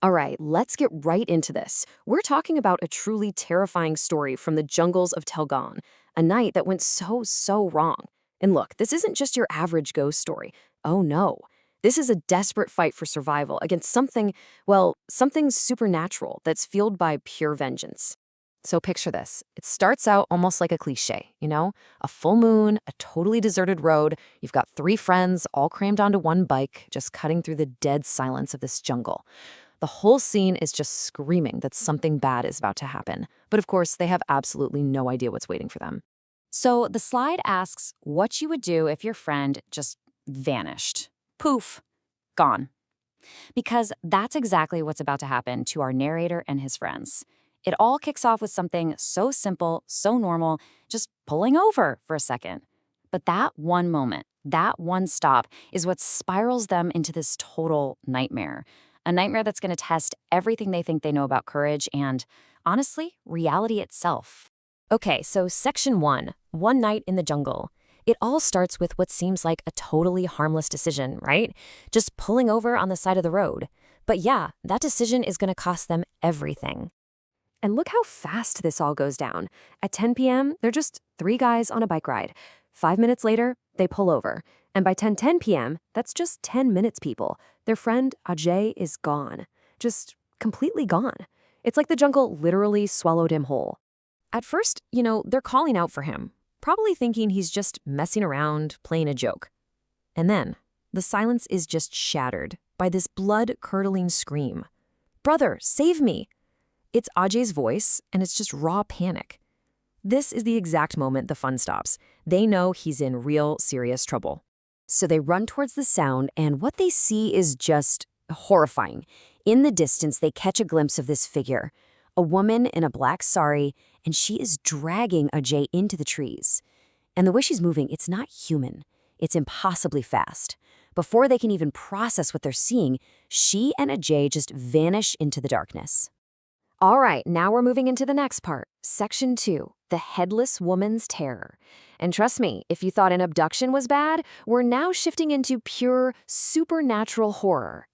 All right, let's get right into this. We're talking about a truly terrifying story from the jungles of Telgon, a night that went so wrong. And look, this isn't just your average ghost story. Oh no. This is a desperate fight for survival against something, well, something supernatural that's fueled by pure vengeance. So picture this. It starts out almost like a cliche, you know? A full moon, a totally deserted road. You've got three friends all crammed onto one bike, just cutting through the dead silence of this jungle. The whole scene is just screaming that something bad is about to happen. But of course, they have absolutely no idea what's waiting for them. So the slide asks what you would do if your friend just vanished. Poof, gone. Because that's exactly what's about to happen to our narrator and his friends. It all kicks off with something so simple, so normal, just pulling over for a second. But that one moment, that one stop, is what spirals them into this total nightmare. A nightmare that's going to test everything they think they know about courage and, honestly, reality itself. Okay, so section one night in the jungle. It all starts with what seems like a totally harmless decision, right? Just pulling over on the side of the road. But yeah, that decision is going to cost them everything. And look how fast this all goes down. At 10 p.m., they're just three guys on a bike ride. 5 minutes later, they pull over. And by 10:10 p.m., that's just 10 minutes, people. Their friend, Ajeeb, is gone. Just completely gone. It's like the jungle literally swallowed him whole. At first, they're calling out for him, probably thinking he's just messing around, playing a joke. And then, the silence is just shattered by this blood-curdling scream. "Brother, save me!" It's Ajeeb's voice, and it's just raw panic. This is the exact moment the fun stops. They know he's in real, serious trouble. So they run towards the sound, and what they see is just horrifying. In the distance, they catch a glimpse of this figure, a woman in a black sari, and she is dragging Ajeeb into the trees. And the way she's moving, it's not human. It's impossibly fast. Before they can even process what they're seeing, she and Ajeeb just vanish into the darkness. All right, now we're moving into the next part, section 2, the headless woman's terror. And trust me, if you thought an abduction was bad, we're now shifting into pure supernatural horror.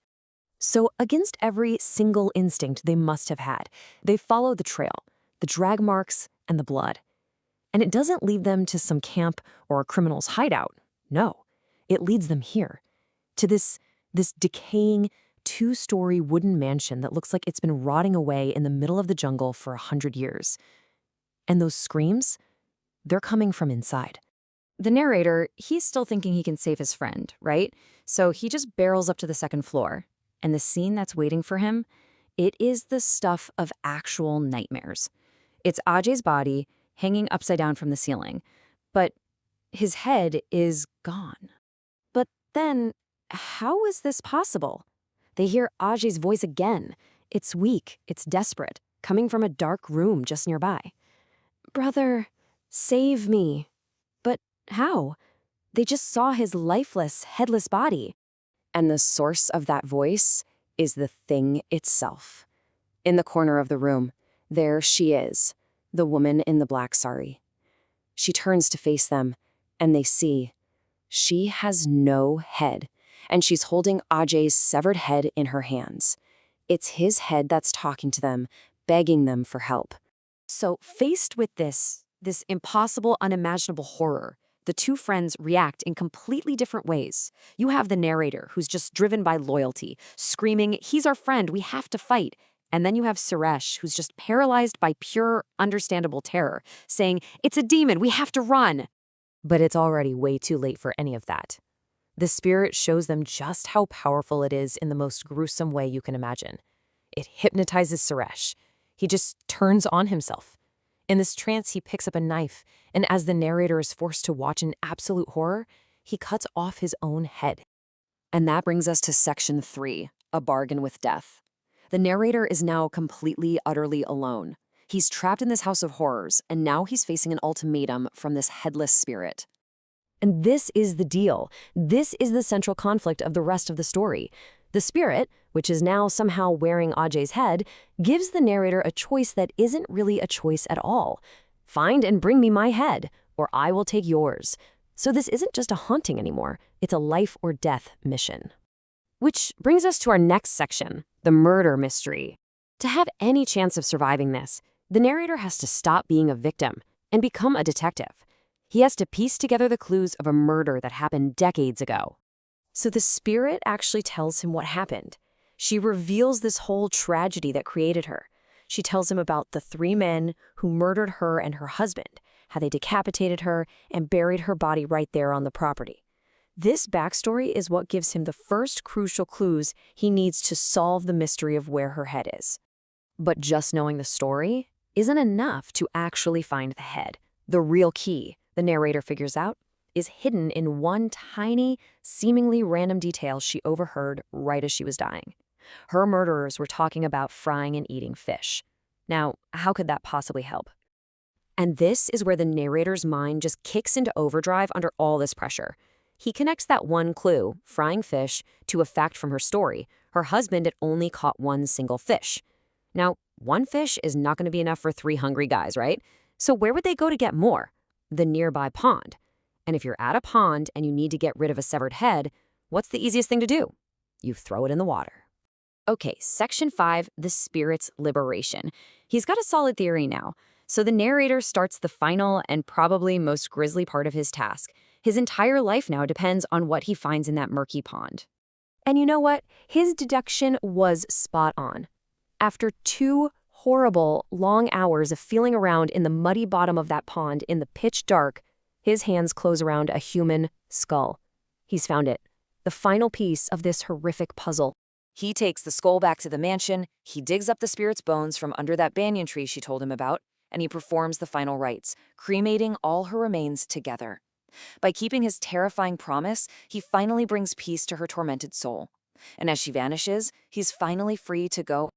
So against every single instinct they must have had, they follow the trail, the drag marks, and the blood. And it doesn't lead them to some camp or a criminal's hideout. No, it leads them here, to this decaying, two-story wooden mansion that looks like it's been rotting away in the middle of the jungle for 100 years. And those screams, they're coming from inside. The narrator, he's still thinking he can save his friend, right? So he just barrels up to the second floor. And the scene that's waiting for him, it is the stuff of actual nightmares. It's Ajeeb's body hanging upside down from the ceiling, but his head is gone. But then, how is this possible? They hear Ajeeb's voice again. It's weak, it's desperate, coming from a dark room just nearby. "Brother, save me." But how? They just saw his lifeless, headless body. And the source of that voice is the thing itself. In the corner of the room, there she is, the woman in the black sari. She turns to face them, and they see she has no head, and she's holding Ajeeb's severed head in her hands. It's his head that's talking to them, begging them for help. So faced with this impossible, unimaginable horror, the two friends react in completely different ways. You have the narrator, who's just driven by loyalty, screaming, "He's our friend, we have to fight." And then you have Suresh, who's just paralyzed by pure, understandable terror, saying, "It's a demon, we have to run." But it's already way too late for any of that. The spirit shows them just how powerful it is in the most gruesome way you can imagine. It hypnotizes Suresh. He just turns on himself. In this trance, he picks up a knife, and as the narrator is forced to watch in absolute horror, he cuts off his own head. And that brings us to section 3, a bargain with death. The narrator is now completely, utterly alone. He's trapped in this house of horrors, and now he's facing an ultimatum from this headless spirit. And this is the deal. This is the central conflict of the rest of the story. The spirit, which is now somehow wearing Ajeeb's head, gives the narrator a choice that isn't really a choice at all. Find and bring me my head, or I will take yours. So this isn't just a haunting anymore. It's a life or death mission. Which brings us to our next section, the murder mystery. To have any chance of surviving this, the narrator has to stop being a victim and become a detective. He has to piece together the clues of a murder that happened decades ago. So the spirit actually tells him what happened. She reveals this whole tragedy that created her. She tells him about the 3 men who murdered her and her husband, how they decapitated her and buried her body right there on the property. This backstory is what gives him the first crucial clues he needs to solve the mystery of where her head is. But just knowing the story isn't enough to actually find the head. The real key, the narrator figures out, is hidden in one tiny, seemingly random detail she overheard right as she was dying. Her murderers were talking about frying and eating fish. Now, how could that possibly help? And this is where the narrator's mind just kicks into overdrive under all this pressure. He connects that one clue, frying fish, to a fact from her story. Her husband had only caught 1 single fish. Now, 1 fish is not going to be enough for 3 hungry guys, right? So where would they go to get more? The nearby pond. And if you're at a pond and you need to get rid of a severed head, what's the easiest thing to do? You throw it in the water. Okay, section 5, the spirit's liberation. He's got a solid theory now. So the narrator starts the final and probably most grisly part of his task. His entire life now depends on what he finds in that murky pond. And you know what? His deduction was spot on. After 2 horrible, long hours of feeling around in the muddy bottom of that pond in the pitch dark, his hands close around a human skull. He's found it, the final piece of this horrific puzzle. He takes the skull back to the mansion, he digs up the spirit's bones from under that banyan tree she told him about, and he performs the final rites, cremating all her remains together. By keeping his terrifying promise, he finally brings peace to her tormented soul. And as she vanishes, he's finally free to go.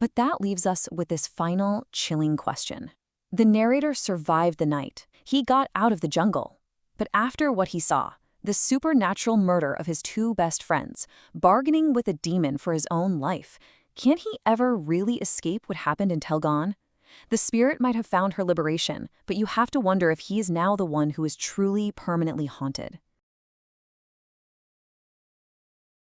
But that leaves us with this final, chilling question. The narrator survived the night. He got out of the jungle. But after what he saw, the supernatural murder of his 2 best friends, bargaining with a demon for his own life, can't he ever really escape what happened in Telgon? The spirit might have found her liberation, but you have to wonder if he is now the one who is truly permanently haunted.